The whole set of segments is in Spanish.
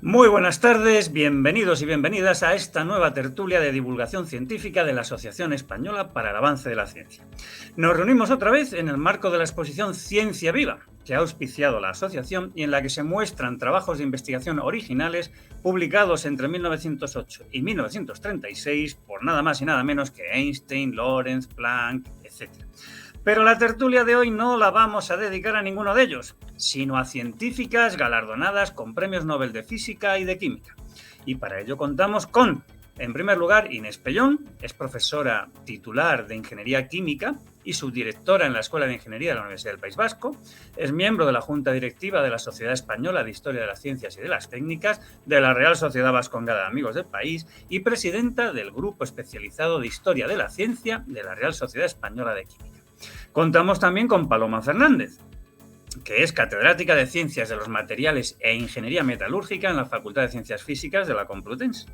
Muy buenas tardes, bienvenidos y bienvenidas a esta nueva tertulia de divulgación científica de la Asociación Española para el Avance de la Ciencia. Nos reunimos otra vez en el marco de la exposición Ciencia Viva, que ha auspiciado la asociación y en la que se muestran trabajos de investigación originales publicados entre 1908 y 1936 por nada más y nada menos que Einstein, Lorentz, Planck, etc. Pero la tertulia de hoy no la vamos a dedicar a ninguno de ellos, sino a científicas galardonadas con premios Nobel de Física y de Química. Y para ello contamos con, en primer lugar, Inés Pellón, es profesora titular de Ingeniería Química y subdirectora en la Escuela de Ingeniería de la Universidad del País Vasco, es miembro de la Junta Directiva de la Sociedad Española de Historia de las Ciencias y de las Técnicas, de la Real Sociedad Vascongada de Amigos del País y presidenta del Grupo Especializado de Historia de la Ciencia de la Real Sociedad Española de Química. Contamos también con Paloma Fernández, que es catedrática de Ciencias de los Materiales e Ingeniería Metalúrgica en la Facultad de Ciencias Físicas de la Complutense,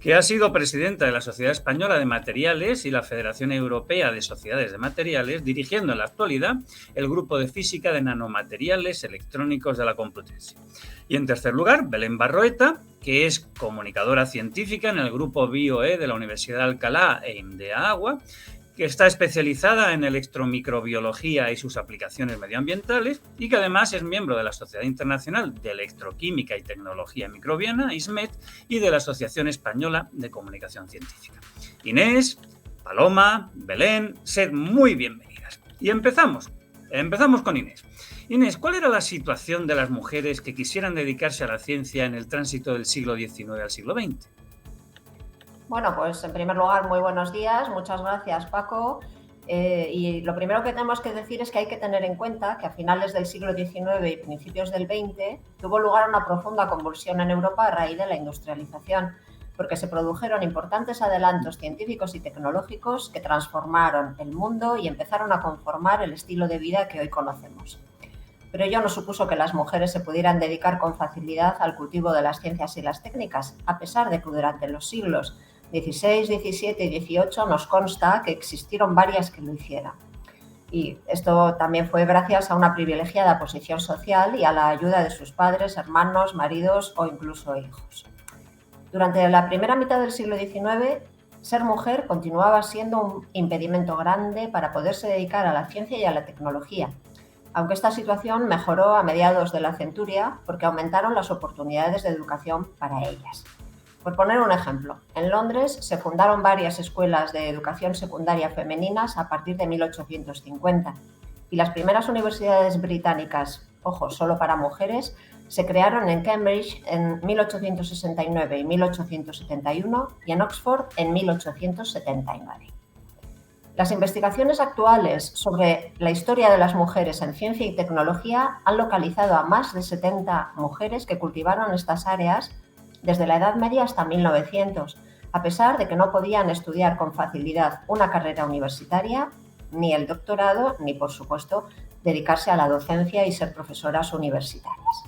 que ha sido presidenta de la Sociedad Española de Materiales y la Federación Europea de Sociedades de Materiales, dirigiendo en la actualidad el Grupo de Física de Nanomateriales Electrónicos de la Complutense. Y en tercer lugar, Belén Barroeta, que es comunicadora científica en el Grupo BioE de la Universidad de Alcalá e IMDEA Agua, que está especializada en electromicrobiología y sus aplicaciones medioambientales y que además es miembro de la Sociedad Internacional de Electroquímica y Tecnología Microbiana, ISMET, y de la Asociación Española de Comunicación Científica. Inés, Paloma, Belén, sed muy bienvenidas. Y empezamos con Inés. Inés, ¿cuál era la situación de las mujeres que quisieran dedicarse a la ciencia en el tránsito del siglo XIX al siglo XX? Bueno, pues en primer lugar, muy buenos días. Muchas gracias, Paco. Y lo primero que tenemos que decir es que hay que tener en cuenta que a finales del siglo XIX y principios del XX tuvo lugar una profunda convulsión en Europa a raíz de la industrialización, porque se produjeron importantes adelantos científicos y tecnológicos que transformaron el mundo y empezaron a conformar el estilo de vida que hoy conocemos. Pero ello no supuso que las mujeres se pudieran dedicar con facilidad al cultivo de las ciencias y las técnicas, a pesar de que durante los siglos XVI, XVII y XVIII nos consta que existieron varias que lo hicieran. Y esto también fue gracias a una privilegiada posición social y a la ayuda de sus padres, hermanos, maridos o incluso hijos. Durante la primera mitad del siglo XIX, ser mujer continuaba siendo un impedimento grande para poderse dedicar a la ciencia y a la tecnología, aunque esta situación mejoró a mediados de la centuria porque aumentaron las oportunidades de educación para ellas. Por poner un ejemplo, en Londres se fundaron varias escuelas de educación secundaria femeninas a partir de 1850 y las primeras universidades británicas, ojo, solo para mujeres, se crearon en Cambridge en 1869 y 1871 y en Oxford en 1879. Las investigaciones actuales sobre la historia de las mujeres en ciencia y tecnología han localizado a más de 70 mujeres que cultivaron estas áreas desde la Edad Media hasta 1900, a pesar de que no podían estudiar con facilidad una carrera universitaria, ni el doctorado, ni, por supuesto, dedicarse a la docencia y ser profesoras universitarias.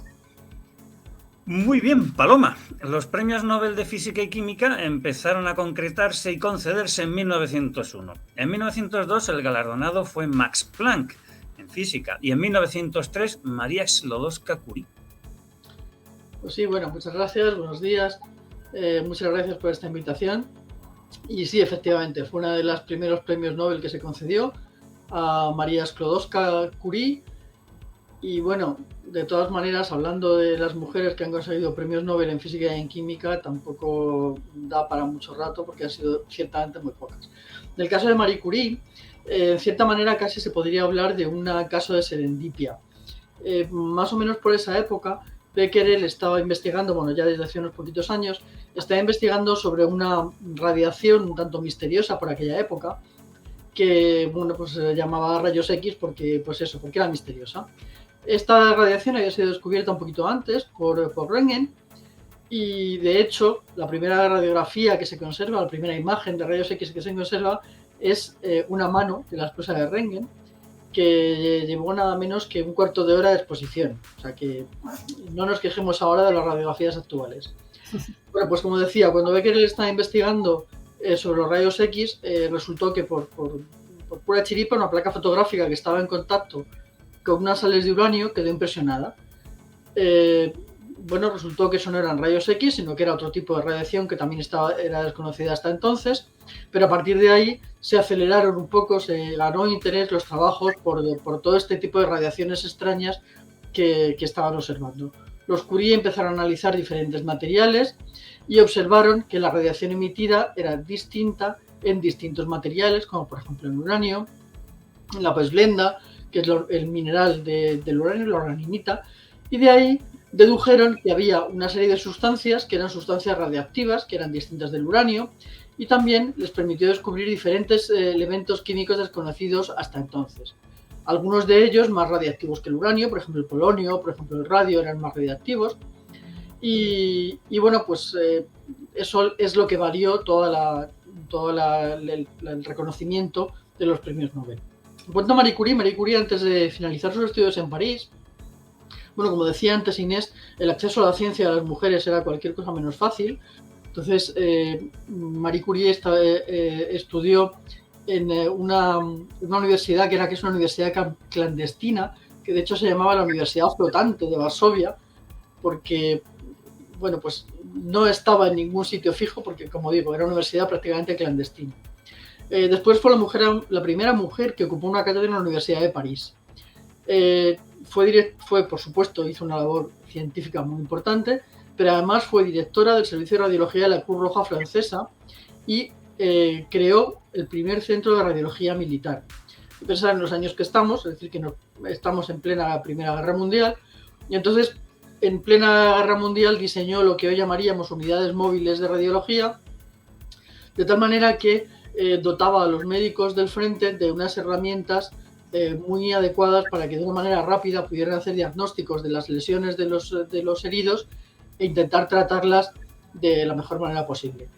Muy bien, Paloma. Los premios Nobel de Física y Química empezaron a concretarse y concederse en 1901. En 1902 el galardonado fue Max Planck en física y en 1903 María Sklodowska-Curie. Pues sí, bueno, muchas gracias, buenos días. Muchas gracias por esta invitación. Y sí, efectivamente, fue uno de los primeros premios Nobel que se concedió a María Sklodowska-Curie. Y bueno, de todas maneras, hablando de las mujeres que han conseguido premios Nobel en física y en química, tampoco da para mucho rato porque han sido ciertamente muy pocas. En el caso de Marie Curie, en cierta manera casi se podría hablar de un caso de serendipia. Más o menos por esa época, Becquerel estaba investigando, bueno, ya desde hace unos poquitos años, estaba investigando sobre una radiación un tanto misteriosa por aquella época, que, bueno, pues se llamaba rayos X porque era misteriosa. Esta radiación había sido descubierta un poquito antes por Röntgen y, de hecho, la primera radiografía que se conserva, la primera imagen de rayos X que se conserva es una mano de la esposa de Röntgen que llevó nada menos que un cuarto de hora de exposición. O sea que no nos quejemos ahora de las radiografías actuales. Bueno, pues como decía, cuando Becquerel estaba investigando sobre los rayos X, resultó que por pura chiripa una placa fotográfica que estaba en contacto con unas sales de uranio quedó impresionada. bueno, resultó que eso no eran rayos X, sino que era otro tipo de radiación que también era desconocida hasta entonces, pero a partir de ahí se aceleraron un poco, se ganó interés los trabajos por todo este tipo de radiaciones extrañas que estaban observando. Los Curie empezaron a analizar diferentes materiales y observaron que la radiación emitida era distinta en distintos materiales, como por ejemplo el uranio, la pezblenda, que es el mineral del uranio, la uraninita, y de ahí dedujeron que había una serie de sustancias que eran sustancias radiactivas, que eran distintas del uranio, y también les permitió descubrir diferentes elementos químicos desconocidos hasta entonces. Algunos de ellos más radiactivos que el uranio, por ejemplo el polonio, por ejemplo el radio, eran más radiactivos. Y bueno, pues eso es lo que valió el reconocimiento de los premios Nobel. En cuanto a Marie Curie, antes de finalizar sus estudios en París, bueno, como decía antes Inés, el acceso a la ciencia de las mujeres era cualquier cosa menos fácil. Entonces, Marie Curie estudió en una universidad que es una universidad clandestina, que de hecho se llamaba la Universidad Flotante de Varsovia, porque, bueno, pues no estaba en ningún sitio fijo, porque, como digo, era una universidad prácticamente clandestina. Después fue la primera mujer que ocupó una cátedra en la Universidad de París. Por supuesto, hizo una labor científica muy importante, pero además fue directora del Servicio de Radiología de la Cruz Roja Francesa y creó el primer centro de radiología militar. Pensar en los años que estamos, es decir, que estamos en plena Primera Guerra Mundial, y entonces en plena Guerra Mundial diseñó lo que hoy llamaríamos unidades móviles de radiología, de tal manera que dotaba a los médicos del frente de unas herramientas muy adecuadas para que de una manera rápida pudieran hacer diagnósticos de las lesiones de los heridos e intentar tratarlas de la mejor manera posible.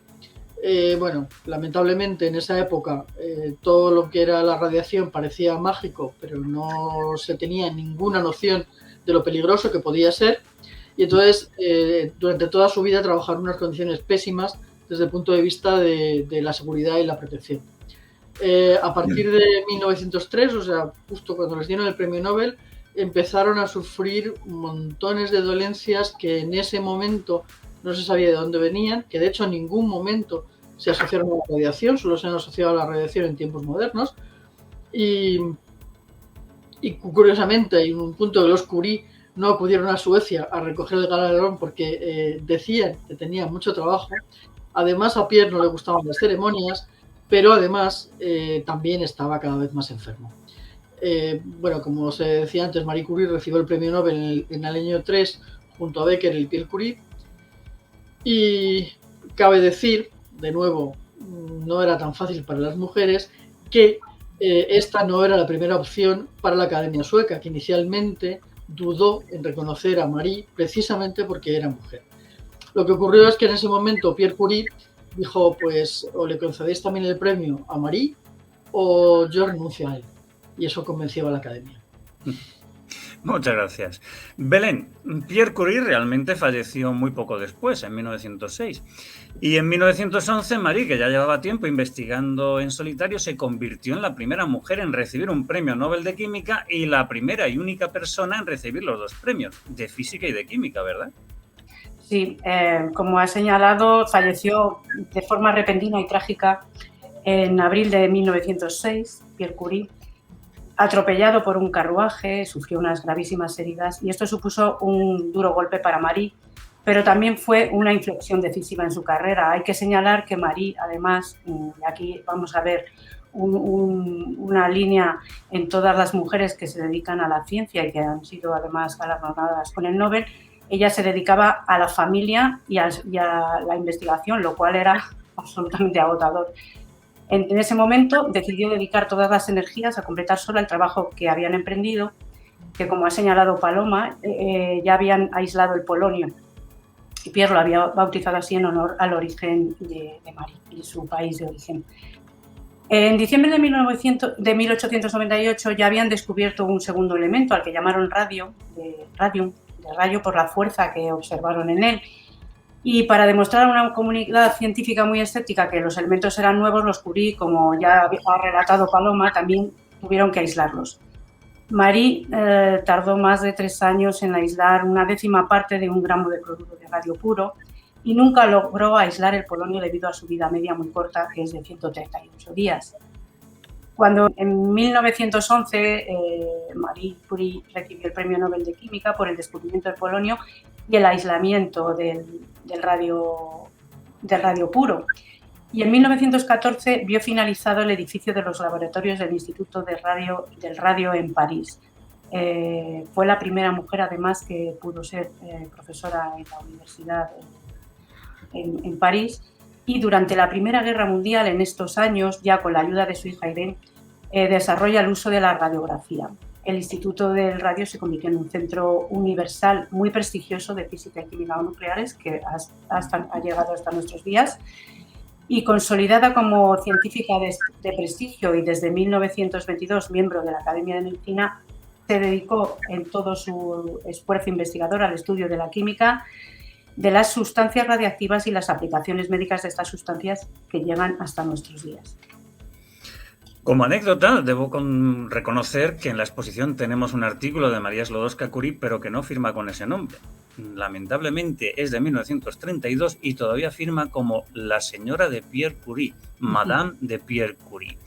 Bueno, lamentablemente en esa época todo lo que era la radiación parecía mágico, pero no se tenía ninguna noción de lo peligroso que podía ser, y entonces durante toda su vida trabajaron en unas condiciones pésimas desde el punto de vista de la seguridad y la protección. A partir de 1903, o sea, justo cuando les dieron el premio Nobel, empezaron a sufrir montones de dolencias que en ese momento no se sabía de dónde venían, que de hecho en ningún momento se asociaron a la radiación, solo se han asociado a la radiación en tiempos modernos. Y curiosamente, en un punto de los Curie no acudieron a Suecia a recoger el galardón porque decían que tenían mucho trabajo. Además, a Pierre no le gustaban las ceremonias, pero además también estaba cada vez más enfermo. Bueno, como se decía antes, Marie Curie recibió el premio Nobel en el año 3 junto a Becker y Pierre Curie. Y cabe decir, de nuevo, no era tan fácil para las mujeres, que esta no era la primera opción para la Academia Sueca, que inicialmente dudó en reconocer a Marie precisamente porque era mujer. Lo que ocurrió es que en ese momento Pierre Curie dijo, pues o le concedéis también el premio a Marie o yo renuncio a él. Y eso convenció a la Academia. Muchas gracias. Belén, Pierre Curie realmente falleció muy poco después, en 1906. Y en 1911, Marie, que ya llevaba tiempo investigando en solitario, se convirtió en la primera mujer en recibir un premio Nobel de Química y la primera y única persona en recibir los dos premios, de Física y de Química, ¿verdad? Sí, como ha señalado, falleció de forma repentina y trágica en abril de 1906, Pierre Curie, atropellado por un carruaje, sufrió unas gravísimas heridas y esto supuso un duro golpe para Marie, pero también fue una inflexión decisiva en su carrera. Hay que señalar que Marie, además, y aquí vamos a ver una línea en todas las mujeres que se dedican a la ciencia y que han sido además galardonadas con el Nobel, ella se dedicaba a la familia y a la investigación, lo cual era absolutamente agotador. En ese momento decidió dedicar todas las energías a completar sola el trabajo que habían emprendido, que como ha señalado Paloma, ya habían aislado el polonio. Y Pierre lo había bautizado así en honor al origen de Marie y su país de origen. En diciembre de 1898 ya habían descubierto un segundo elemento al que llamaron rayo por la fuerza que observaron en él. Y para demostrar a una comunidad científica muy escéptica que los elementos eran nuevos, los Curie, como ya ha relatado Paloma, también tuvieron que aislarlos. Marie tardó más de 3 años en aislar una décima parte de 1 gramo de cloruro de radio puro y nunca logró aislar el polonio debido a su vida media muy corta, que es de 138 días. Cuando en 1911 Marie Curie recibió el Premio Nobel de Química por el descubrimiento del polonio y el aislamiento del radio puro. Y en 1914 vio finalizado el edificio de los laboratorios del Instituto del Radio en París. Fue la primera mujer, además, que pudo ser profesora en la universidad en París. Y durante la Primera Guerra Mundial, en estos años, ya con la ayuda de su hija Irene, desarrolla el uso de la radiografía. El Instituto del Radio se convirtió en un centro universal muy prestigioso de física y química nucleares que ha llegado hasta nuestros días. Y consolidada como científica de prestigio y desde 1922 miembro de la Academia de Medicina, se dedicó en todo su esfuerzo investigador al estudio de la química, de las sustancias radiactivas y las aplicaciones médicas de estas sustancias que llegan hasta nuestros días. Como anécdota, debo reconocer que en la exposición tenemos un artículo de María Sklodowska-Curie, pero que no firma con ese nombre. Lamentablemente es de 1932 y todavía firma como la señora de Pierre Curie, Madame de Pierre Curie.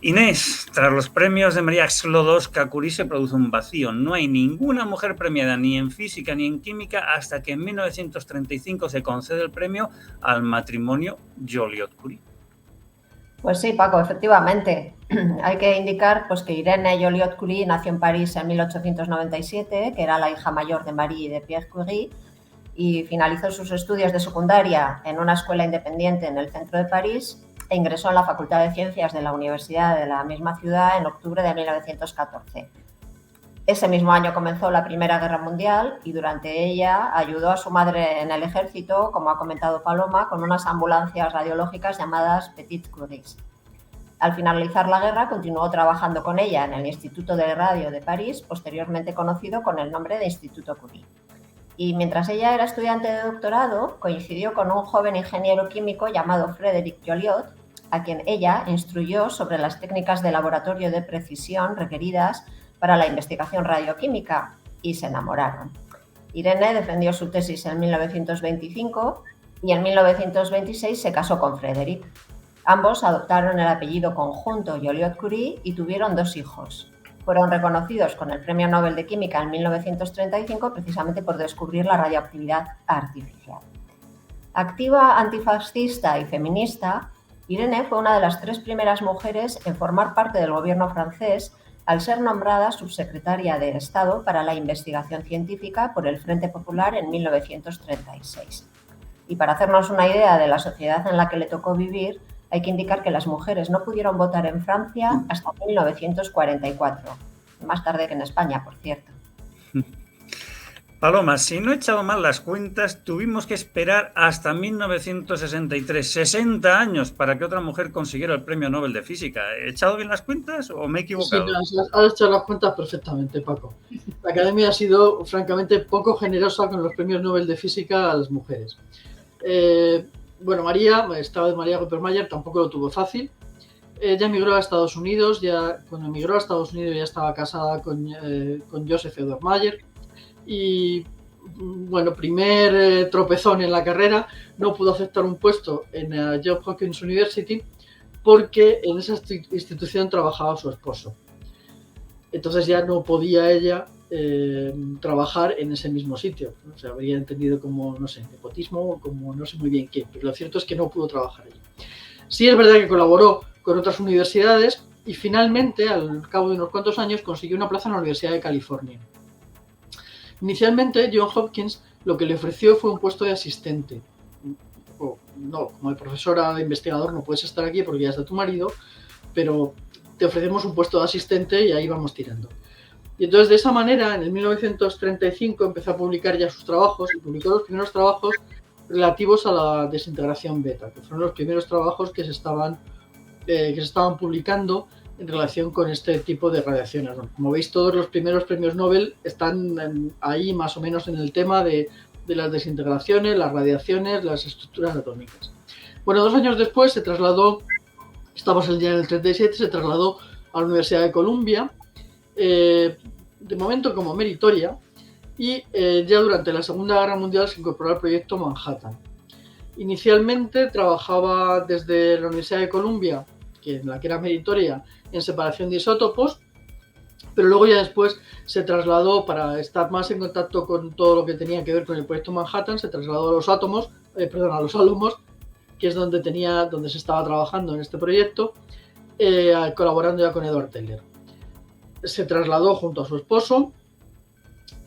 Inés, tras los premios de María Sklodowska-Curie se produce un vacío. No hay ninguna mujer premiada ni en física ni en química hasta que en 1935 se concede el premio al matrimonio Joliot-Curie. Pues sí, Paco, efectivamente. Hay que indicar pues, que Irene Joliot-Curie nació en París en 1897, que era la hija mayor de Marie y de Pierre Curie, y finalizó sus estudios de secundaria en una escuela independiente en el centro de París e ingresó en la Facultad de Ciencias de la Universidad de la misma ciudad en octubre de 1914. Ese mismo año comenzó la Primera Guerra Mundial y durante ella ayudó a su madre en el ejército, como ha comentado Paloma, con unas ambulancias radiológicas llamadas Petit Curies. Al finalizar la guerra continuó trabajando con ella en el Instituto de Radio de París, posteriormente conocido con el nombre de Instituto Curie. Y mientras ella era estudiante de doctorado, coincidió con un joven ingeniero químico llamado Frédéric Joliot, a quien ella instruyó sobre las técnicas de laboratorio de precisión requeridas para la investigación radioquímica, y se enamoraron. Irene defendió su tesis en 1925 y en 1926 se casó con Frédéric. Ambos adoptaron el apellido conjunto Joliot-Curie y tuvieron 2 hijos. Fueron reconocidos con el Premio Nobel de Química en 1935 precisamente por descubrir la radioactividad artificial. Activa antifascista y feminista, Irene fue una de las 3 primeras mujeres en formar parte del gobierno francés al ser nombrada subsecretaria de Estado para la Investigación Científica por el Frente Popular en 1936. Y para hacernos una idea de la sociedad en la que le tocó vivir, hay que indicar que las mujeres no pudieron votar en Francia hasta 1944, más tarde que en España, por cierto. Paloma, si no he echado mal las cuentas, tuvimos que esperar hasta 1963, 60 años, para que otra mujer consiguiera el Premio Nobel de Física. ¿He echado bien las cuentas o me he equivocado? Sí, has hecho las cuentas perfectamente, Paco. La Academia ha sido, francamente, poco generosa con los Premios Nobel de Física a las mujeres. Bueno, esta vez María Rupert-Mayer tampoco lo tuvo fácil. Ella emigró a Estados Unidos, cuando emigró a Estados Unidos ya estaba casada con Joseph Edward Mayer. Y bueno, primer tropezón en la carrera, no pudo aceptar un puesto en la Johns Hopkins University porque en esa institución trabajaba su esposo. Entonces ya no podía ella trabajar en ese mismo sitio. O sea, habría entendido como, no sé, nepotismo o como no sé muy bien qué, pero lo cierto es que no pudo trabajar allí. Sí es verdad que colaboró con otras universidades y finalmente, al cabo de unos cuantos años, consiguió una plaza en la Universidad de California. Inicialmente, Johns Hopkins lo que le ofreció fue un puesto de asistente. No, como profesora de investigador no puedes estar aquí porque ya está tu marido, pero te ofrecemos un puesto de asistente y ahí vamos tirando. Y entonces de esa manera, en el 1935 empezó a publicar ya sus trabajos y publicó los primeros trabajos relativos a la desintegración beta, que fueron los primeros trabajos que se estaban publicando en relación con este tipo de radiaciones. Como veis, todos los primeros premios Nobel están ahí más o menos en el tema de las desintegraciones, las radiaciones, las estructuras atómicas. Bueno, 2 años después se trasladó, estamos ya en el 37, se trasladó a la Universidad de Columbia de momento como meritoria, y ya durante la Segunda Guerra Mundial se incorporó al proyecto Manhattan. Inicialmente trabajaba desde la Universidad de Columbia, en la que era meritoria, en separación de isótopos, pero luego ya después se trasladó, para estar más en contacto con todo lo que tenía que ver con el proyecto Manhattan, se trasladó a los Álamos, que es donde se estaba trabajando en este proyecto, colaborando ya con Edward Teller. Se trasladó junto a su esposo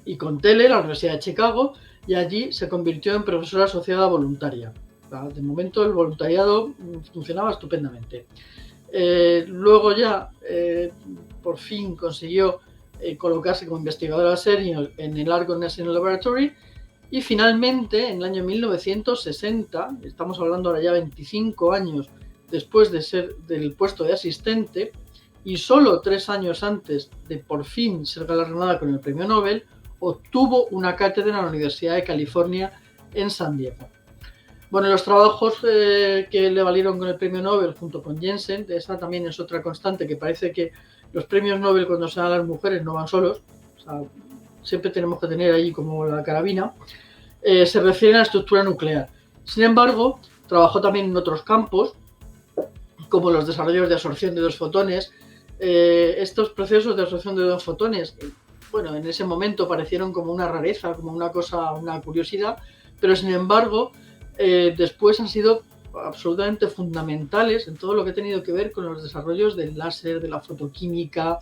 y con Teller a la Universidad de Chicago, y allí se convirtió en profesora asociada voluntaria. De momento el voluntariado funcionaba estupendamente. Luego ya por fin consiguió colocarse como investigadora senior en el Argonne National Laboratory, y finalmente en el año 1960, estamos hablando ahora ya 25 años después de ser del puesto de asistente y solo 3 años antes de por fin ser galardonada con el premio Nobel, obtuvo una cátedra en la Universidad de California en San Diego. Bueno, los trabajos que le valieron con el premio Nobel junto con Jensen, esa también es otra constante, que parece que los premios Nobel cuando se dan a las mujeres no van solos, o sea, siempre tenemos que tener ahí como la carabina, se refieren a la estructura nuclear. Sin embargo, trabajó también en otros campos, como los desarrollos de absorción de 2 fotones. Estos procesos de absorción de 2 fotones, bueno, en ese momento parecieron como una rareza, como una cosa, una curiosidad, pero sin embargo, después han sido absolutamente fundamentales en todo lo que ha tenido que ver con los desarrollos del láser, de la fotoquímica,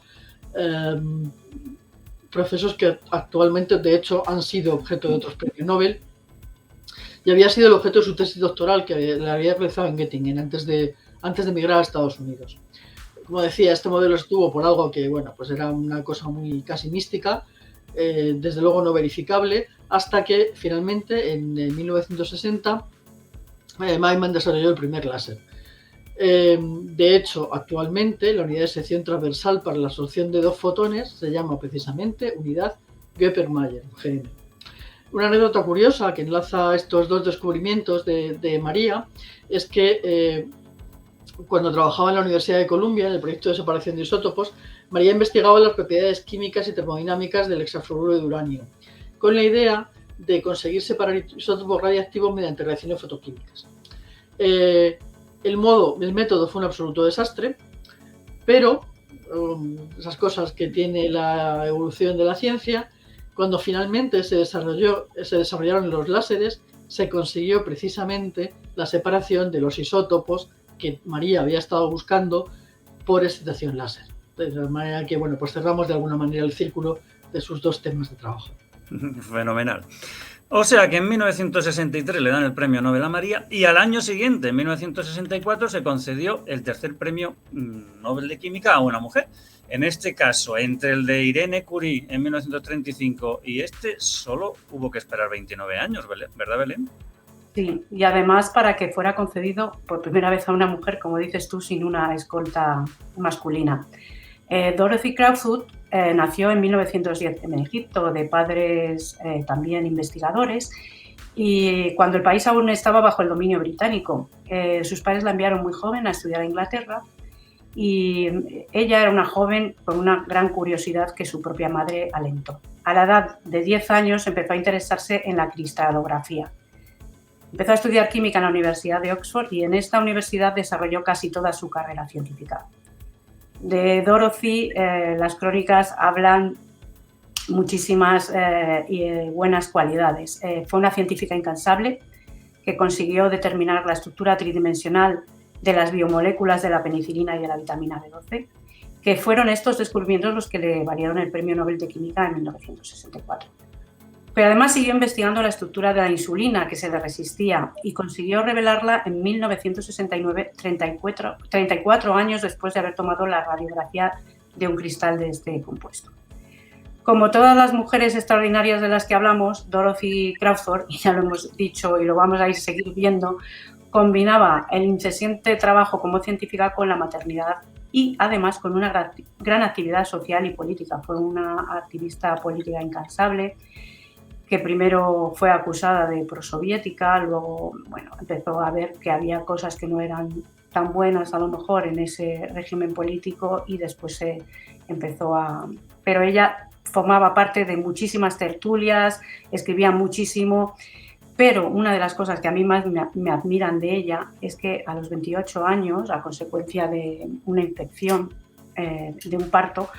procesos que actualmente de hecho han sido objeto de otros premios Nobel, y había sido el objeto de su tesis doctoral que le había realizado en Göttingen antes de emigrar a Estados Unidos. Como decía, este modelo estuvo por algo que, bueno, pues era una cosa muy casi mística, desde luego no verificable, hasta que finalmente en 1960 Maimon desarrolló el primer láser. De hecho, actualmente la unidad de sección transversal para la absorción de 2 fotones se llama precisamente unidad Göpper-Mayer, GM. Una anécdota curiosa que enlaza estos 2 descubrimientos de María es que cuando trabajaba en la Universidad de Columbia en el proyecto de separación de isótopos, María investigaba las propiedades químicas y termodinámicas del hexafluoruro de uranio, con la idea de conseguir separar isótopos radiactivos mediante reacciones fotoquímicas. El método fue un absoluto desastre, pero esas cosas que tiene la evolución de la ciencia, cuando finalmente se desarrollaron los láseres, se consiguió precisamente la separación de los isótopos que María había estado buscando por excitación láser. De manera que, bueno, pues cerramos de alguna manera el círculo de sus 2 temas de trabajo. Fenomenal. O sea que en 1963 le dan el premio Nobel a María, y al año siguiente, en 1964, se concedió el tercer premio Nobel de Química a una mujer. En este caso, entre el de Irene Curie en 1935 y solo hubo que esperar 29 años, ¿verdad, Belén? Sí, y además para que fuera concedido por primera vez a una mujer, como dices tú, sin una escolta masculina. Dorothy Crowfoot nació en 1910 en Egipto, de padres también investigadores, y cuando el país aún estaba bajo el dominio británico. Sus padres la enviaron muy joven a estudiar a Inglaterra, y ella era una joven con una gran curiosidad que su propia madre alentó. A la edad de 10 años empezó a interesarse en la cristalografía. Empezó a estudiar química en la Universidad de Oxford, y en esta universidad desarrolló casi toda su carrera científica. De Dorothy, las crónicas hablan muchísimas buenas cualidades. Fue una científica incansable que consiguió determinar la estructura tridimensional de las biomoléculas de la penicilina y de la vitamina B12, que fueron estos descubrimientos los que le valieron el Premio Nobel de Química en 1964. Pero además siguió investigando la estructura de la insulina, que se le resistía, y consiguió revelarla en 1969, 34 años después de haber tomado la radiografía de un cristal de este compuesto. Como todas las mujeres extraordinarias de las que hablamos, Dorothy Crowfoot, y ya lo hemos dicho y lo vamos a seguir viendo, combinaba el incesante trabajo como científica con la maternidad y además con una gran actividad social y política. Fue una activista política incansable, que primero fue acusada de prosoviética, luego empezó a ver que había cosas que no eran tan buenas a lo mejor en ese régimen político, y después se empezó a pero ella formaba parte de muchísimas tertulias, escribía muchísimo, pero una de las cosas que a mí más me admiran de ella es que a los 28 años, a consecuencia de una infección de un parto,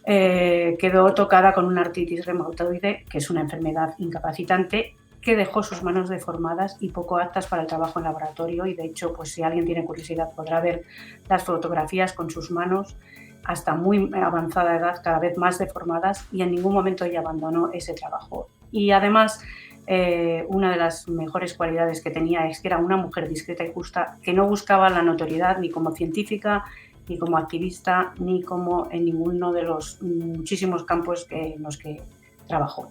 quedó tocada con una artritis reumatoide, que es una enfermedad incapacitante, que dejó sus manos deformadas y poco aptas para el trabajo en laboratorio, y de hecho, pues si alguien tiene curiosidad podrá ver las fotografías con sus manos hasta muy avanzada edad, cada vez más deformadas, y en ningún momento ella abandonó ese trabajo. Y además, una de las mejores cualidades que tenía es que era una mujer discreta y justa, que no buscaba la notoriedad ni como científica, ni como activista, ni como en ninguno de los muchísimos campos en los que trabajó.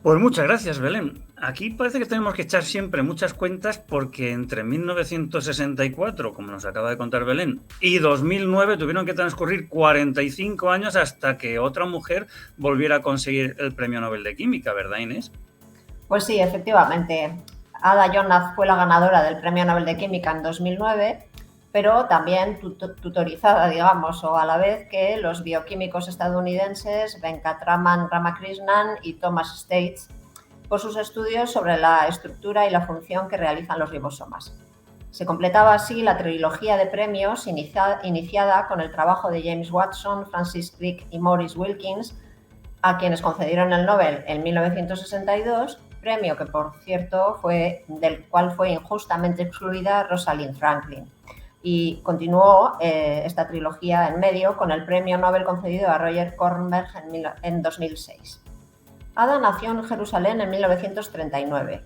Pues muchas gracias, Belén. Aquí parece que tenemos que echar siempre muchas cuentas, porque entre 1964, como nos acaba de contar Belén, y 2009 tuvieron que transcurrir 45 años hasta que otra mujer volviera a conseguir el Premio Nobel de Química, ¿verdad, Inés? Pues sí, efectivamente. Ada Jonath fue la ganadora del Premio Nobel de Química en 2009, pero también tutorizada, digamos, o a la vez que los bioquímicos estadounidenses Venkatraman Ramakrishnan y Thomas States, por sus estudios sobre la estructura y la función que realizan los ribosomas. Se completaba así la trilogía de premios iniciada con el trabajo de James Watson, Francis Crick y Maurice Wilkins, a quienes concedieron el Nobel en 1962, premio que, por cierto, del cual fue injustamente excluida Rosalind Franklin. Y continuó esta trilogía en medio con el premio Nobel concedido a Roger Kornberg en 2006. Ada nació en Jerusalén en 1939.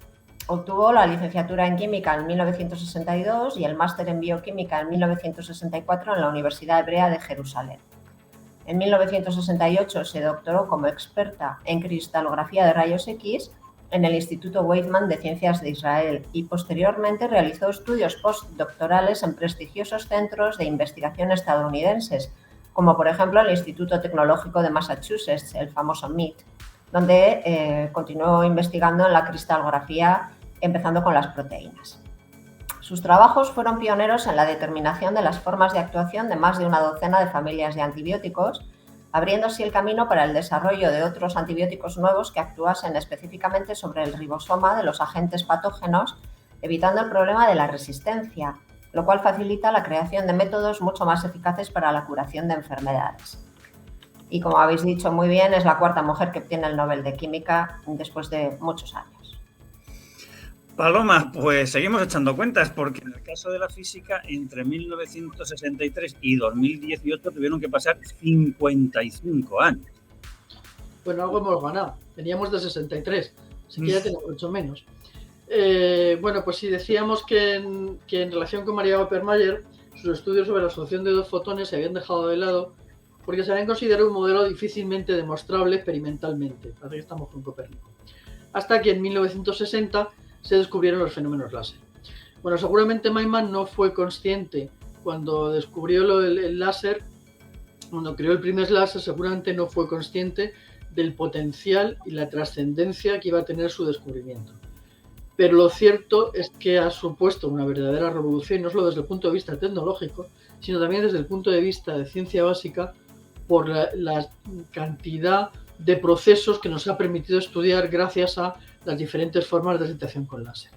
Obtuvo la licenciatura en Química en 1962 y el máster en Bioquímica en 1964 en la Universidad Hebrea de Jerusalén. En 1968 se doctoró como experta en cristalografía de rayos X en el Instituto Weizmann de Ciencias de Israel, y posteriormente realizó estudios postdoctorales en prestigiosos centros de investigación estadounidenses, como por ejemplo el Instituto Tecnológico de Massachusetts, el famoso MIT, donde continuó investigando en la cristalografía, empezando con las proteínas. Sus trabajos fueron pioneros en la determinación de las formas de actuación de más de una docena de familias de antibióticos, abriendo así el camino para el desarrollo de otros antibióticos nuevos que actuasen específicamente sobre el ribosoma de los agentes patógenos, evitando el problema de la resistencia, lo cual facilita la creación de métodos mucho más eficaces para la curación de enfermedades. Y como habéis dicho muy bien, es la cuarta mujer que obtiene el Nobel de Química después de muchos años. Paloma, pues seguimos echando cuentas, porque en el caso de la física, entre 1963 y 2018 tuvieron que pasar 55 años. Bueno, algo hemos ganado. Veníamos de 63, así que ya tenemos mucho menos. Bueno, pues sí, decíamos que en relación con María Oppenheimer, sus estudios sobre la absorción de dos fotones se habían dejado de lado porque se habían considerado un modelo difícilmente demostrable experimentalmente. Parece que estamos con Copérnico. Hasta que en 1960 se descubrieron los fenómenos láser. Bueno, seguramente Feynman no fue consciente cuando descubrió el láser, cuando creó el primer láser, seguramente no fue consciente del potencial y la trascendencia que iba a tener su descubrimiento. Pero lo cierto es que ha supuesto una verdadera revolución, no solo desde el punto de vista tecnológico, sino también desde el punto de vista de ciencia básica, por la cantidad de procesos que nos ha permitido estudiar gracias a las diferentes formas de detección con láser.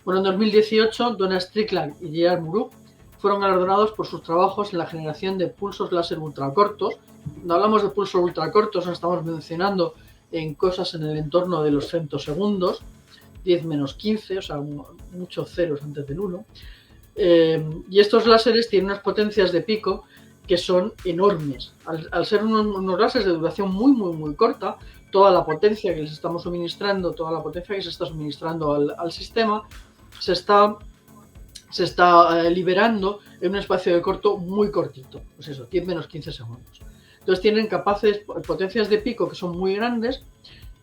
Bueno, en 2018, Donald Strickland y Gerard Mourou fueron galardonados por sus trabajos en la generación de pulsos láser ultracortos. Cuando hablamos de pulsos ultracortos, nos estamos mencionando en cosas en el entorno de los femtosegundos, 10-15, o sea, muchos ceros antes del 1. Y estos láseres tienen unas potencias de pico que son enormes. Al ser unos láseres de duración muy corta, toda la potencia que les estamos suministrando, toda la potencia que se está suministrando al sistema, se está liberando en un espacio de corto muy cortito, pues eso, 10-15 segundos. Entonces tienen potencias de pico que son muy grandes,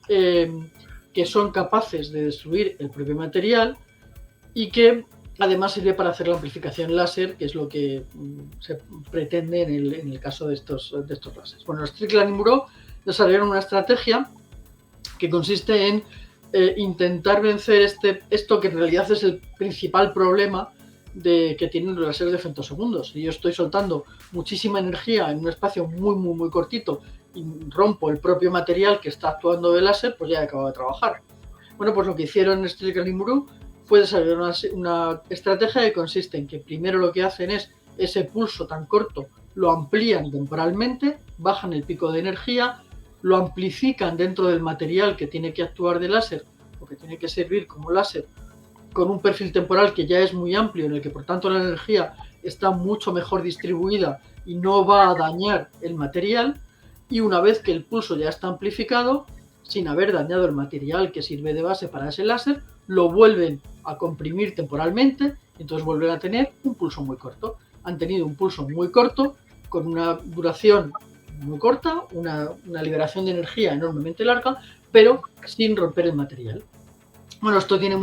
que son capaces de destruir el propio material y que además sirve para hacer la amplificación láser, que es lo que se pretende en el caso de estos láseres. Bueno, Strickland y Mourou desarrollaron una estrategia que consiste en intentar vencer esto que en realidad es el principal problema que tienen los láseres de femtosegundos. Si yo estoy soltando muchísima energía en un espacio muy cortito y rompo el propio material que está actuando de láser, pues ya he acabado de trabajar. Bueno, pues lo que hicieron Strickland y Moreau fue desarrollar una estrategia que consiste en que primero lo que hacen es ese pulso tan corto, lo amplían temporalmente, bajan el pico de energía, lo amplifican dentro del material que tiene que actuar de láser o que tiene que servir como láser, con un perfil temporal que ya es muy amplio, en el que por tanto la energía está mucho mejor distribuida y no va a dañar el material. Y una vez que el pulso ya está amplificado, sin haber dañado el material que sirve de base para ese láser, lo vuelven a comprimir temporalmente y entonces vuelven a tener un pulso muy corto. Han tenido un pulso muy corto con una duración muy corta, una liberación de energía enormemente larga, pero sin romper el material. Bueno, esto tiene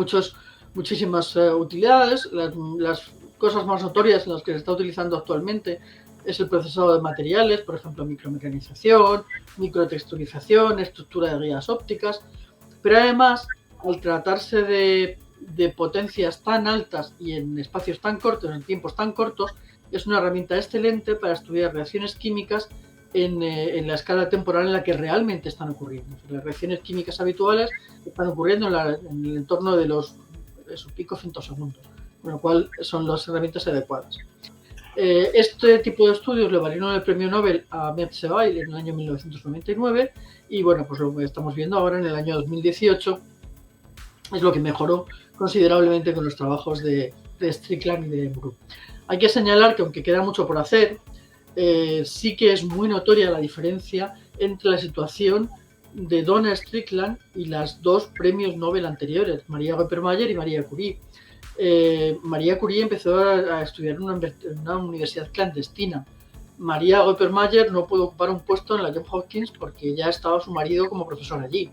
muchísimas utilidades. Las cosas más notorias en las que se está utilizando actualmente es el procesado de materiales, por ejemplo, micromecanización, microtexturización, estructura de guías ópticas, pero además, al tratarse de potencias tan altas y en espacios tan cortos, en tiempos tan cortos, es una herramienta excelente para estudiar reacciones químicas en la escala temporal en la que realmente están ocurriendo. Las reacciones químicas habituales están ocurriendo en el entorno de los picos femtosegundos, con lo cual son las herramientas adecuadas. Este tipo de estudios le valieron el premio Nobel a Metzeweil en el año 1999 y bueno, pues lo que estamos viendo ahora en el año 2018 es lo que mejoró considerablemente con los trabajos de Strickland y de Moreau. Hay que señalar que aunque queda mucho por hacer, sí que es muy notoria la diferencia entre la situación de Donna Strickland y las dos premios Nobel anteriores, María Röppermayer y María Curie. María Curie empezó a estudiar en una universidad clandestina. María Röppermayer no pudo ocupar un puesto en la Johns Hopkins porque ya estaba su marido como profesor allí.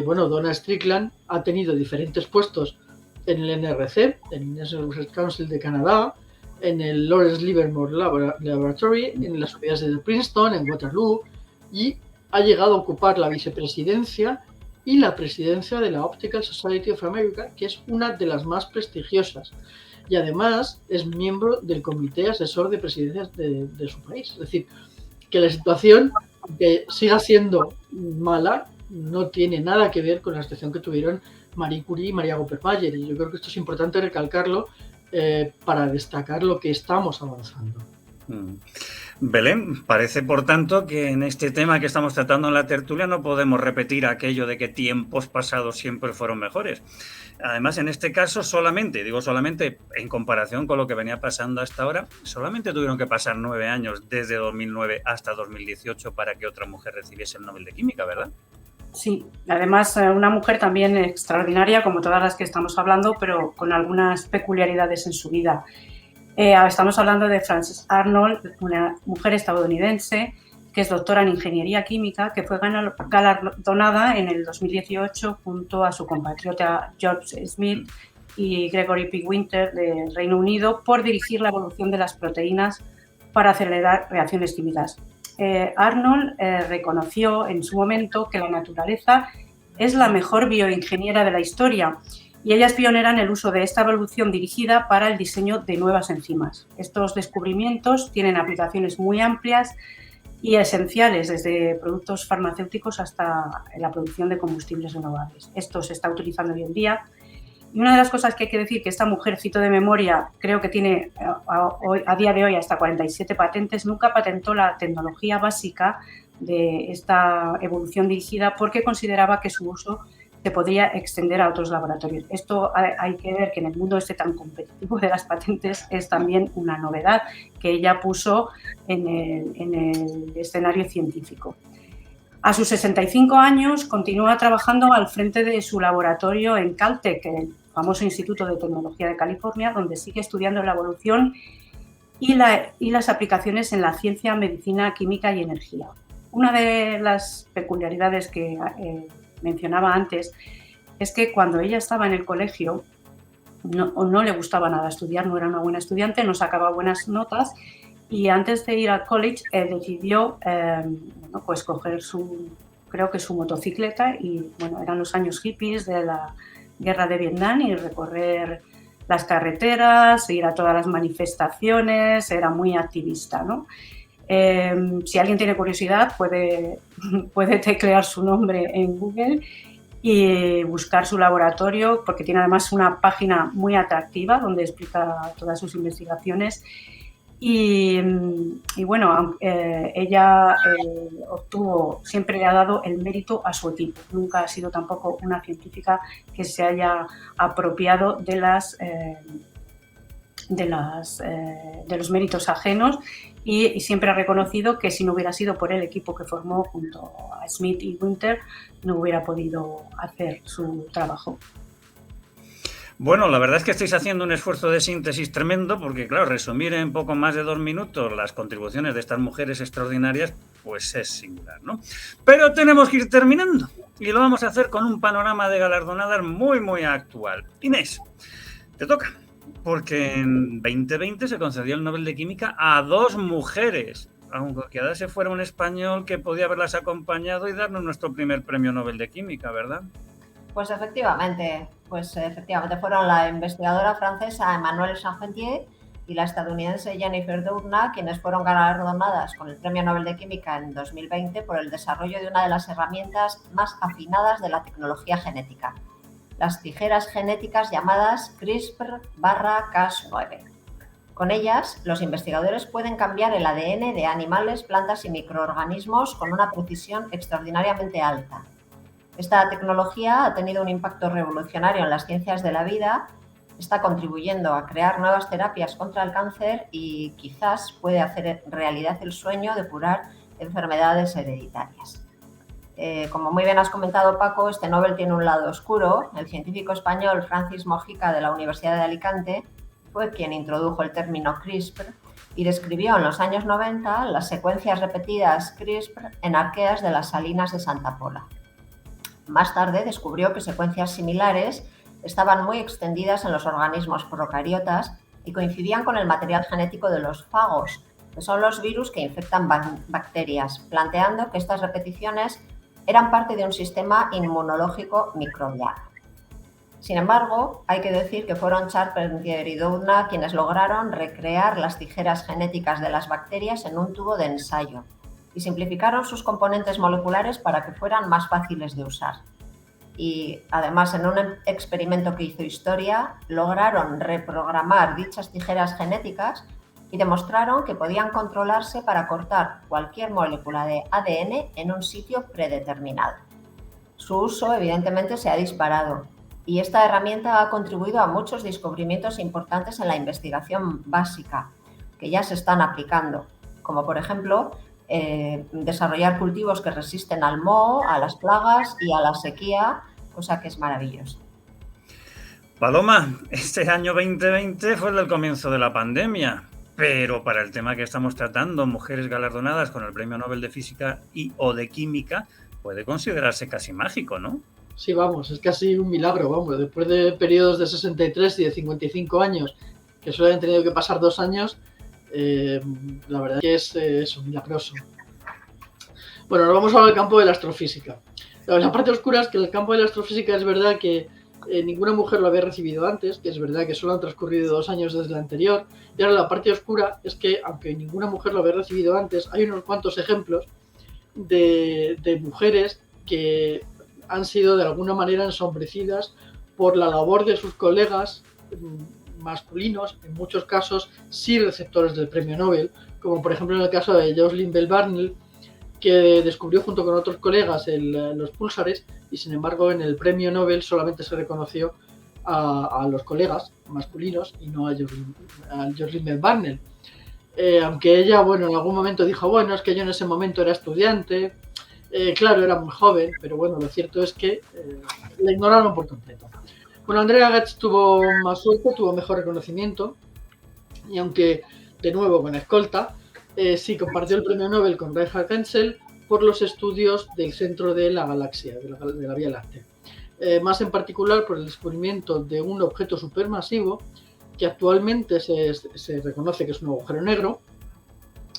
Bueno, Donna Strickland ha tenido diferentes puestos en el NRC, en el National Research Council de Canadá, en el Lawrence Livermore Laboratory, en las universidades de Princeton, en Waterloo, y ha llegado a ocupar la vicepresidencia y la presidencia de la Optical Society of America, que es una de las más prestigiosas. Y además es miembro del comité asesor de presidencias de su país. Es decir, que la situación, que siga siendo mala, no tiene nada que ver con la situación que tuvieron Marie Curie y María Röppermayer. Y yo creo que esto es importante recalcarlo para destacar lo que estamos avanzando. Belén, parece por tanto que en este tema que estamos tratando en la tertulia no podemos repetir aquello de que tiempos pasados siempre fueron mejores. Además, en este caso solamente en comparación con lo que venía pasando hasta ahora, solamente tuvieron que pasar 9 años desde 2009 hasta 2018 para que otra mujer recibiese el Nobel de Química, ¿verdad? Sí, además una mujer también extraordinaria como todas las que estamos hablando, pero con algunas peculiaridades en su vida. Estamos hablando de Frances Arnold, una mujer estadounidense que es doctora en Ingeniería Química, que fue galardonada en el 2018 junto a su compatriota George Smith y Gregory P. Winter del Reino Unido por dirigir la evolución de las proteínas para acelerar reacciones químicas. Arnold reconoció en su momento que la naturaleza es la mejor bioingeniera de la historia y ella es pionera en el uso de esta evolución dirigida para el diseño de nuevas enzimas. Estos descubrimientos tienen aplicaciones muy amplias y esenciales, desde productos farmacéuticos hasta la producción de combustibles renovables. Esto se está utilizando hoy en día. Y una de las cosas que hay que decir, que esta mujer, cito de memoria, creo que tiene a día de hoy hasta 47 patentes, nunca patentó la tecnología básica de esta evolución dirigida porque consideraba que su uso se podría extender a otros laboratorios. Esto hay que ver que en el mundo este tan competitivo de las patentes es también una novedad que ella puso en el escenario científico. A sus 65 años continúa trabajando al frente de su laboratorio en Caltech, el famoso Instituto de Tecnología de California, donde sigue estudiando la evolución y las aplicaciones en la ciencia, medicina, química y energía. Una de las peculiaridades que mencionaba antes es que cuando ella estaba en el colegio no le gustaba nada estudiar, no era una buena estudiante, no sacaba buenas notas y antes de ir al college decidió pues coger su motocicleta y bueno, eran los años hippies de la guerra de Vietnam y recorrer las carreteras, ir a todas las manifestaciones, era muy activista, ¿no? Si alguien tiene curiosidad puede teclear su nombre en Google y buscar su laboratorio, porque tiene además una página muy atractiva donde explica todas sus investigaciones. Y bueno, ella siempre le ha dado el mérito a su equipo. Nunca ha sido tampoco una científica que se haya apropiado de los méritos ajenos, y siempre ha reconocido que si no hubiera sido por el equipo que formó junto a Smith y Winter, no hubiera podido hacer su trabajo. Bueno, la verdad es que estáis haciendo un esfuerzo de síntesis tremendo, porque claro, resumir en poco más de 2 minutos las contribuciones de estas mujeres extraordinarias, pues es singular, ¿no? Pero tenemos que ir terminando, y lo vamos a hacer con un panorama de galardonadas muy, muy actual. Inés, te toca, porque en 2020 se concedió el Nobel de Química a 2 mujeres, aunque quedase fuera un español que podía haberlas acompañado y darnos nuestro primer premio Nobel de Química, ¿verdad? Pues efectivamente fueron la investigadora francesa Emmanuelle Charpentier y la estadounidense Jennifer Doudna quienes fueron galardonadas con el Premio Nobel de Química en 2020 por el desarrollo de una de las herramientas más afinadas de la tecnología genética, las tijeras genéticas llamadas CRISPR/Cas9. Con ellas, los investigadores pueden cambiar el ADN de animales, plantas y microorganismos con una precisión extraordinariamente alta. Esta tecnología ha tenido un impacto revolucionario en las ciencias de la vida, está contribuyendo a crear nuevas terapias contra el cáncer y quizás puede hacer realidad el sueño de curar enfermedades hereditarias. Como muy bien has comentado, Paco, este Nobel tiene un lado oscuro. El científico español Francis Mojica de la Universidad de Alicante fue quien introdujo el término CRISPR y describió en los años 90 las secuencias repetidas CRISPR en arqueas de las salinas de Santa Pola. Más tarde descubrió que secuencias similares estaban muy extendidas en los organismos procariotas y coincidían con el material genético de los fagos, que son los virus que infectan bacterias, planteando que estas repeticiones eran parte de un sistema inmunológico microbiano. Sin embargo, hay que decir que fueron Charpentier y Doudna quienes lograron recrear las tijeras genéticas de las bacterias en un tubo de ensayo y simplificaron sus componentes moleculares para que fueran más fáciles de usar. Y además, en un experimento que hizo historia, lograron reprogramar dichas tijeras genéticas y demostraron que podían controlarse para cortar cualquier molécula de ADN en un sitio predeterminado. Su uso, evidentemente, se ha disparado y esta herramienta ha contribuido a muchos descubrimientos importantes en la investigación básica que ya se están aplicando, como por ejemplo desarrollar cultivos que resisten al moho, a las plagas y a la sequía, cosa que es maravillosa. Paloma, este año 2020 fue el del comienzo de la pandemia, pero para el tema que estamos tratando, mujeres galardonadas con el Premio Nobel de Física o de Química, puede considerarse casi mágico, ¿no? Sí, vamos, es casi un milagro, vamos, después de periodos de 63 y de 55 años, que solo han tenido que pasar 2 años, la verdad que es milagroso. Bueno, ahora vamos al campo de la astrofísica. La parte oscura es que en el campo de la astrofísica es verdad que ninguna mujer lo había recibido antes, que es verdad que solo han transcurrido 2 años desde la anterior, y ahora la parte oscura es que, aunque ninguna mujer lo había recibido antes, hay unos cuantos ejemplos de mujeres que han sido de alguna manera ensombrecidas por la labor de sus colegas masculinos, en muchos casos sí receptores del premio Nobel, como por ejemplo en el caso de Jocelyn Bell Barnell, que descubrió junto con otros colegas los púlsares y sin embargo en el premio Nobel solamente se reconoció a los colegas masculinos y no a Jocelyn Bell Barnell. Aunque ella, bueno, en algún momento dijo, bueno, es que yo en ese momento era estudiante, claro, era muy joven, pero bueno, lo cierto es que la ignoraron por completo. Bueno, Andrea Ghez tuvo más suerte, tuvo mejor reconocimiento y aunque, de nuevo, con escolta, sí compartió el premio Nobel con Reinhard Genzel por los estudios del centro de la galaxia, de la Vía Láctea. Más en particular por el descubrimiento de un objeto supermasivo que actualmente se reconoce que es un agujero negro,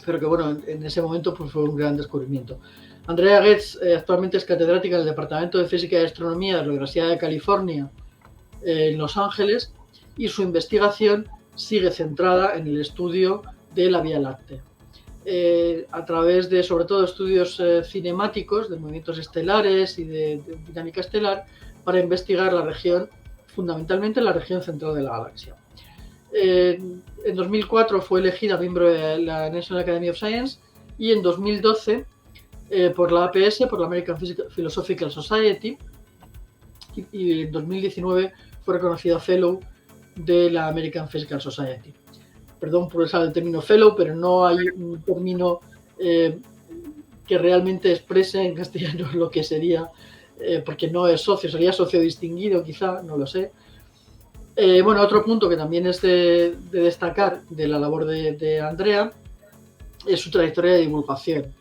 pero que bueno, en ese momento pues, fue un gran descubrimiento. Andrea Ghez actualmente es catedrática en el Departamento de Física y Astronomía de la Universidad de California en Los Ángeles y su investigación sigue centrada en el estudio de la Vía Láctea. A través de, sobre todo, estudios cinemáticos de movimientos estelares y de dinámica estelar, para investigar la región, fundamentalmente la región central de la galaxia. En 2004 fue elegida miembro de la National Academy of Science y en 2012 por la APS, por la American Philosophical Society, y en 2019 fue reconocida Fellow de la American Physical Society. Perdón por usar el término Fellow, pero no hay un término que realmente exprese en castellano lo que sería, porque no es socio, sería socio distinguido quizá, no lo sé. Bueno, otro punto que también es de destacar de la labor de Andrea es su trayectoria de divulgación.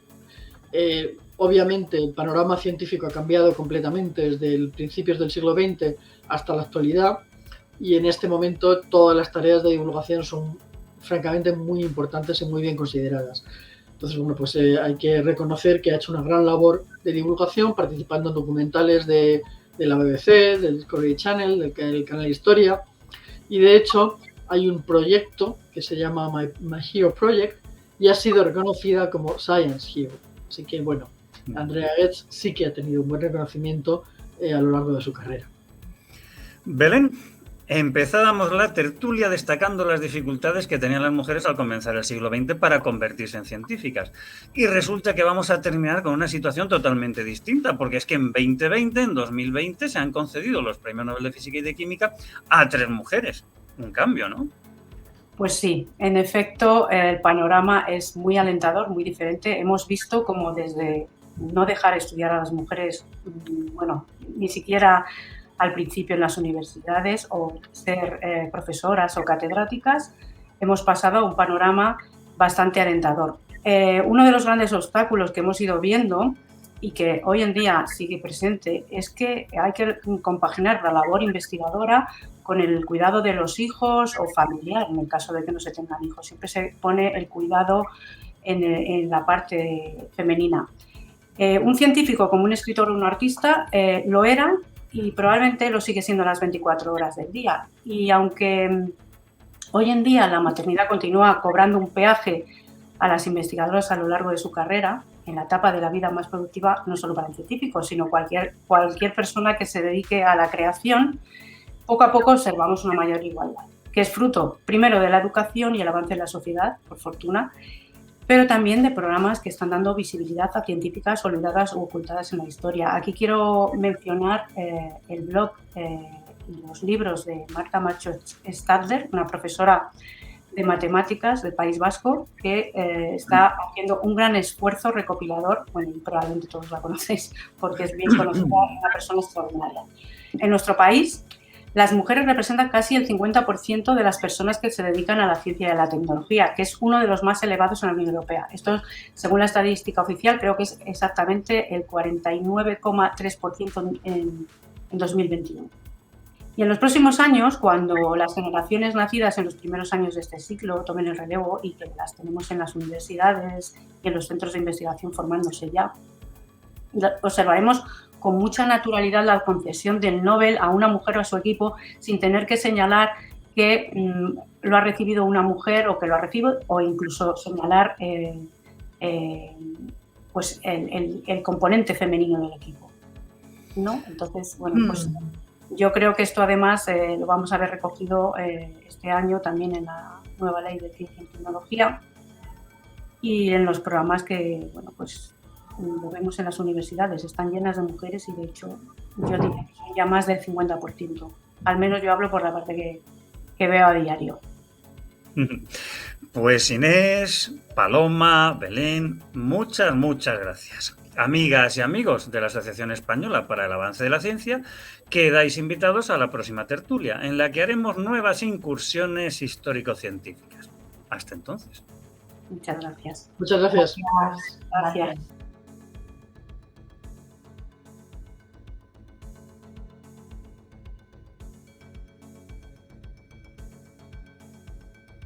Obviamente el panorama científico ha cambiado completamente desde principios del siglo XX hasta la actualidad, y en este momento todas las tareas de divulgación son francamente muy importantes y muy bien consideradas. Entonces, bueno, pues hay que reconocer que ha hecho una gran labor de divulgación, participando en documentales de la BBC, del Discovery Channel, del canal Historia, y de hecho hay un proyecto que se llama My Hero Project y ha sido reconocida como Science Hero. Así que, bueno, Andrea Goetz sí que ha tenido un buen reconocimiento a lo largo de su carrera. Belén, empezábamos la tertulia destacando las dificultades que tenían las mujeres al comenzar el siglo XX para convertirse en científicas. Y resulta que vamos a terminar con una situación totalmente distinta, porque es que en 2020, en 2020, se han concedido los premios Nobel de Física y de Química a 3 mujeres. Un cambio, ¿no? Pues sí, en efecto, el panorama es muy alentador, muy diferente. Hemos visto como desde no dejar estudiar a las mujeres, bueno, ni siquiera al principio en las universidades, o ser profesoras o catedráticas, hemos pasado a un panorama bastante alentador. Uno de los grandes obstáculos que hemos ido viendo y que hoy en día sigue presente es que hay que compaginar la labor investigadora con el cuidado de los hijos o familiar, en el caso de que no se tengan hijos. Siempre se pone el cuidado en la parte femenina. Un científico como un escritor o un artista lo era, y probablemente lo sigue siendo las 24 horas del día. Y aunque hoy en día la maternidad continúa cobrando un peaje a las investigadoras a lo largo de su carrera, en la etapa de la vida más productiva, no solo para el científico, sino cualquier persona que se dedique a la creación, poco a poco observamos una mayor igualdad, que es fruto, primero, de la educación y el avance de la sociedad, por fortuna, pero también de programas que están dando visibilidad a científicas olvidadas o ocultadas en la historia. Aquí quiero mencionar el blog y los libros de Marta Macho Stadler, una profesora de matemáticas del País Vasco, que está haciendo un gran esfuerzo recopilador. Bueno, y probablemente todos la conocéis porque es bien conocida, una persona extraordinaria. En nuestro país, las mujeres representan casi el 50% de las personas que se dedican a la ciencia y a la tecnología, que es uno de los más elevados en la Unión Europea. Esto, según la estadística oficial, creo que es exactamente el 49,3% en 2021. Y en los próximos años, cuando las generaciones nacidas en los primeros años de este siglo tomen el relevo, y que las tenemos en las universidades y en los centros de investigación formándose ya, observaremos con mucha naturalidad la concesión del Nobel a una mujer o a su equipo, sin tener que señalar que lo ha recibido una mujer o que lo ha recibido, o incluso señalar pues el componente femenino del equipo, ¿no? Entonces, bueno, pues yo creo que esto además lo vamos a ver recogido este año también en la nueva ley de ciencia y tecnología y en los programas que, bueno, pues lo vemos en las universidades, están llenas de mujeres y de hecho yo diría que son ya más del 50%. Al menos yo hablo por la parte que veo a diario. Pues Inés, Paloma, Belén, muchas gracias. Amigas y amigos de la Asociación Española para el Avance de la Ciencia, quedáis invitados a la próxima tertulia, en la que haremos nuevas incursiones histórico-científicas. Hasta entonces. Muchas gracias. Muchas gracias. Gracias.